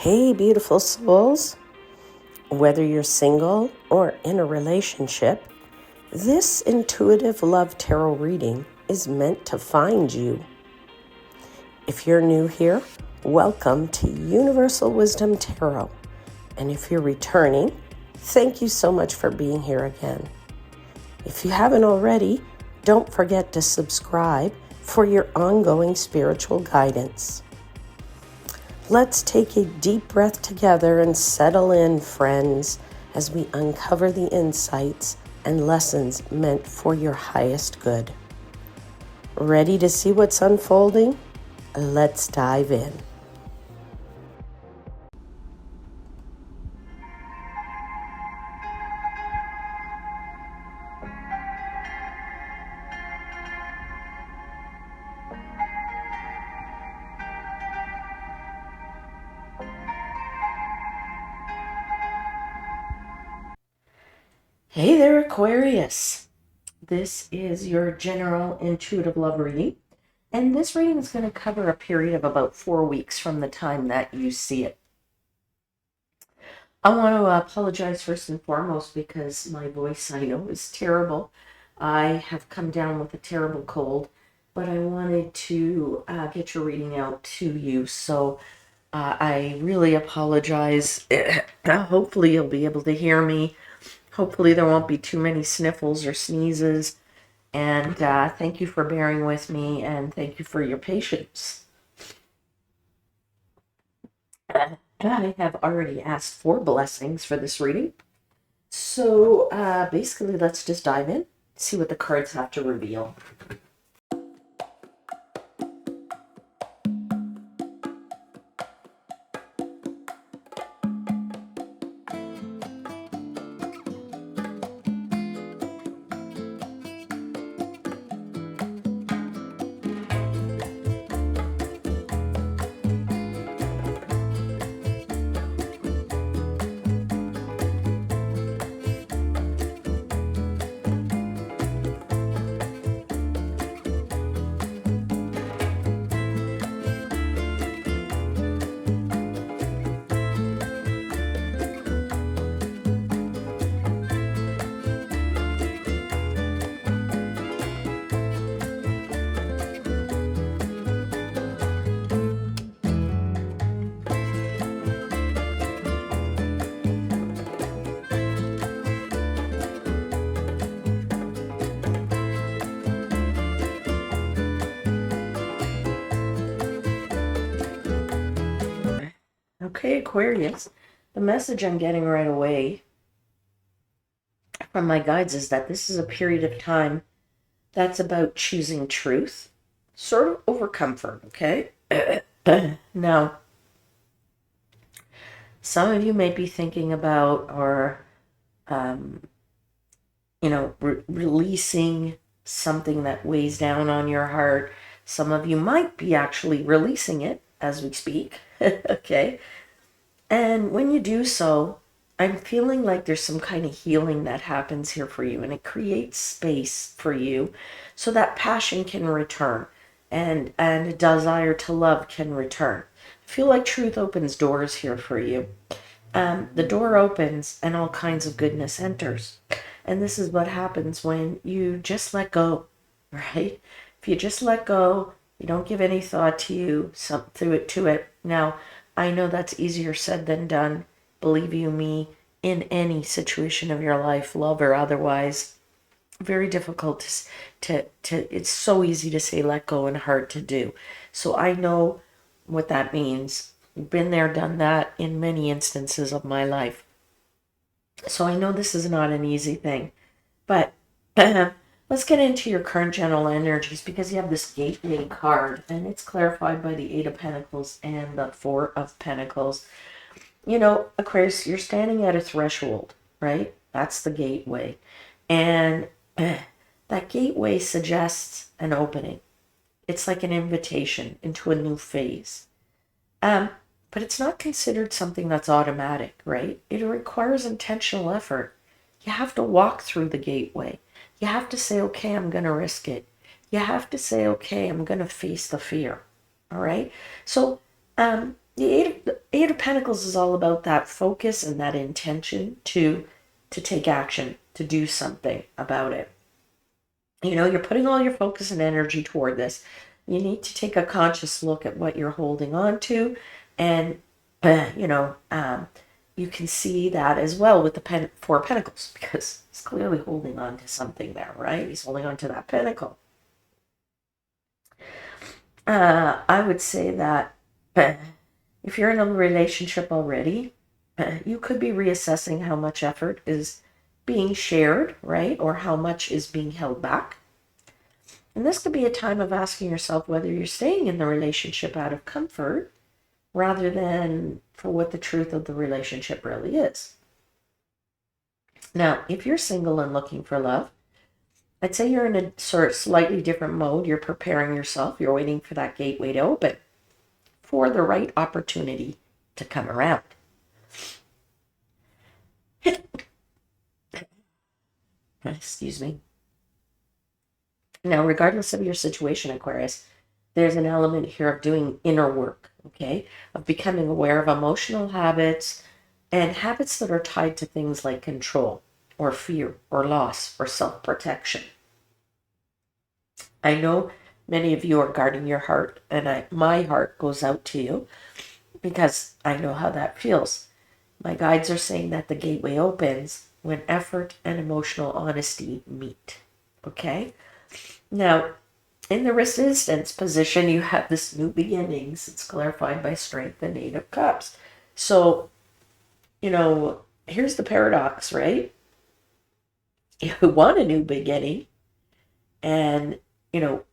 Hey, beautiful souls. Whether you're single or in a relationship, this intuitive love tarot reading is meant to find you. If you're new here, welcome to Universal Wisdom Tarot. And if you're returning, thank you so much for being here again. If you haven't already, don't forget to subscribe for your ongoing spiritual guidance. Let's take a deep breath together and settle in, friends, as we uncover the insights and lessons meant for your highest good. Ready to see what's unfolding? Let's dive in. Hey there, Aquarius. This is your general intuitive love reading, and this reading is going to cover a period of about 4 weeks from the time that you see it. I want to apologize first and foremost because my voice, I know, is terrible. I have come down with a terrible cold, but I wanted to get your reading out to you, so I really apologize. Hopefully you'll be able to hear me. Hopefully there won't be too many sniffles or sneezes. And thank you for bearing with me, and thank you for your patience. I have already asked for blessings for this reading. So basically, let's just dive in, see what the cards have to reveal. Okay, Aquarius, the message I'm getting right away from my guides is that this is a period of time that's about choosing truth, sort of over comfort, okay? Now, some of you may be thinking about or, releasing something that weighs down on your heart. Some of you might be actually releasing it as we speak, okay? And when you do so, I'm feeling like there's some kind of healing that happens here for you, and it creates space for you so that passion can return and a desire to love can return. I feel like truth opens doors here for you. The door opens and all kinds of goodness enters. And this is what happens when you just let go, right? If you just let go, you don't give any thought to it. Now, I know that's easier said than done. Believe you me, in any situation of your life, love or otherwise, very difficult to it's so easy to say let go and hard to do. So I know what that means. Been there, done that in many instances of my life. So I know this is not an easy thing. But let's get into your current general energies, because you have this gateway card and it's clarified by the 8 of Pentacles and the 4 of Pentacles. You know, Aquarius, you're standing at a threshold, right? That's the gateway. And that gateway suggests an opening. It's like an invitation into a new phase. But it's not considered something that's automatic, right? It requires intentional effort. You have to walk through the gateway. You have to say, okay, I'm going to risk it. You have to say, okay, I'm going to face the fear. All right. So The Eight of Pentacles is all about that focus and that intention to take action, to do something about it. You know, you're putting all your focus and energy toward this. You need to take a conscious look at what you're holding on to. And, you know, you can see that as well with the Four of Pentacles, because he's clearly holding on to something there, right? He's holding on to that pentacle. I would say that if you're in a relationship already, you could be reassessing how much effort is being shared, right? Or how much is being held back. And this could be a time of asking yourself whether you're staying in the relationship out of comfort rather than for what the truth of the relationship really is. Now, if you're single and looking for love, I'd say you're in a sort of slightly different mode. You're preparing yourself. You're waiting for that gateway to open for the right opportunity to come around. Excuse me. Now, regardless of your situation, Aquarius, there's an element here of doing inner work, okay? Of becoming aware of emotional habits and habits that are tied to things like control or fear or loss or self-protection. I know many of you are guarding your heart, and my heart goes out to you because I know how that feels. My guides are saying that the gateway opens when effort and emotional honesty meet, okay? Now, in the resistance position, you have this new beginnings. It's clarified by strength and Eight of Cups. So, you know, here's the paradox, right? You want a new beginning and, you know,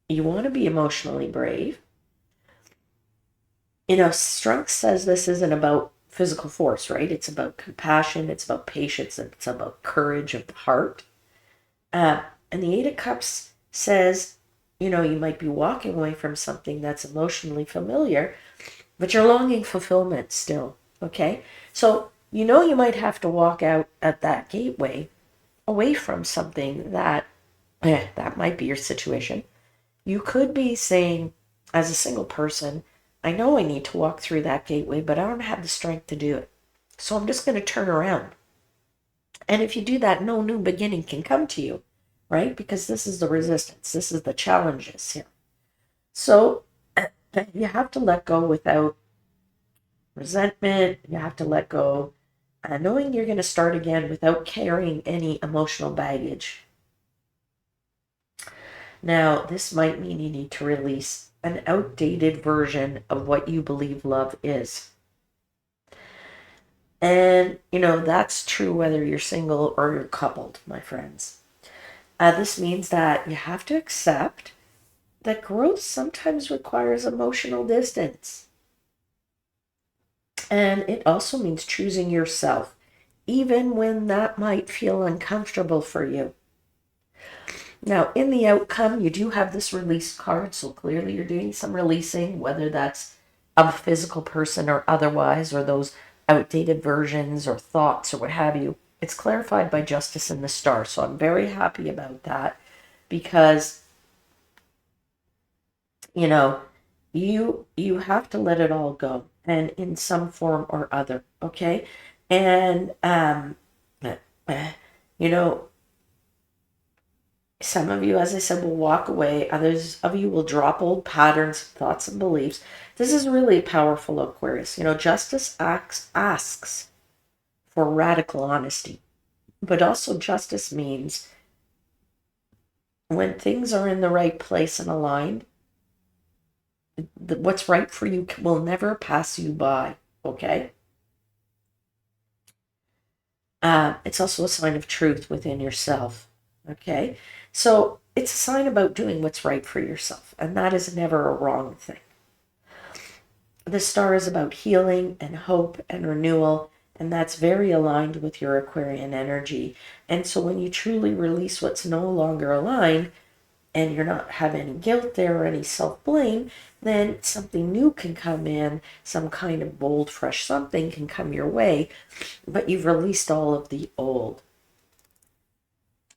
you want to be emotionally brave. You know, Strunk says this isn't about physical force, right? It's about compassion. It's about patience. It's about courage of the heart. And the Eight of Cups says, you know, you might be walking away from something that's emotionally familiar, but you're longing fulfillment still, okay? So, you know, you might have to walk out at that gateway away from something that, that might be your situation. You could be saying, as a single person, I know I need to walk through that gateway, but I don't have the strength to do it. So I'm just going to turn around. And if you do that, no new beginning can come to you, right? Because this is the resistance. This is the challenges here. So you have to let go without resentment. You have to let go, knowing you're going to start again without carrying any emotional baggage. Now, this might mean you need to release an outdated version of what you believe love is. And, you know, that's true whether you're single or you're coupled, my friends. This means that you have to accept that growth sometimes requires emotional distance. And it also means choosing yourself, even when that might feel uncomfortable for you. Now, in the outcome, you do have this release card, so clearly you're doing some releasing, whether that's of a physical person or otherwise, or those outdated versions or thoughts or what have you. It's clarified by Justice in the Star, so I'm very happy about that because, you know, you have to let it all go, and in some form or other, okay? And, you know, some of you, as I said, will walk away. Others of you will drop old patterns, thoughts, and beliefs. This is really powerful, Aquarius. You know, justice asks for radical honesty. But also justice means when things are in the right place and aligned, what's right for you will never pass you by, okay? It's also a sign of truth within yourself, okay? So it's a sign about doing what's right for yourself, and that is never a wrong thing. The star is about healing and hope and renewal, and that's very aligned with your Aquarian energy. And so when you truly release what's no longer aligned, and you're not have any guilt there or any self-blame, then something new can come in, some kind of bold, fresh something can come your way, but you've released all of the old.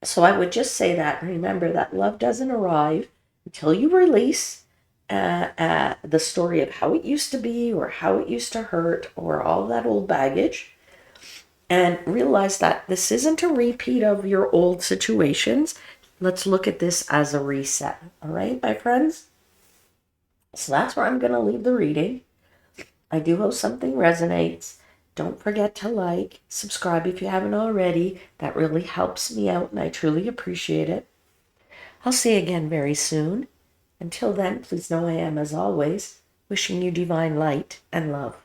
So I would just say that, remember that love doesn't arrive until you release, the story of how it used to be or how it used to hurt or all that old baggage, and realize that this isn't a repeat of your old situations. Let's look at this as a reset. All right, my friends? So that's where I'm going to leave the reading. I do hope something resonates. Don't forget to like, subscribe if you haven't already. That really helps me out and I truly appreciate it. I'll see you again very soon. Until then, please know I am, as always, wishing you divine light and love.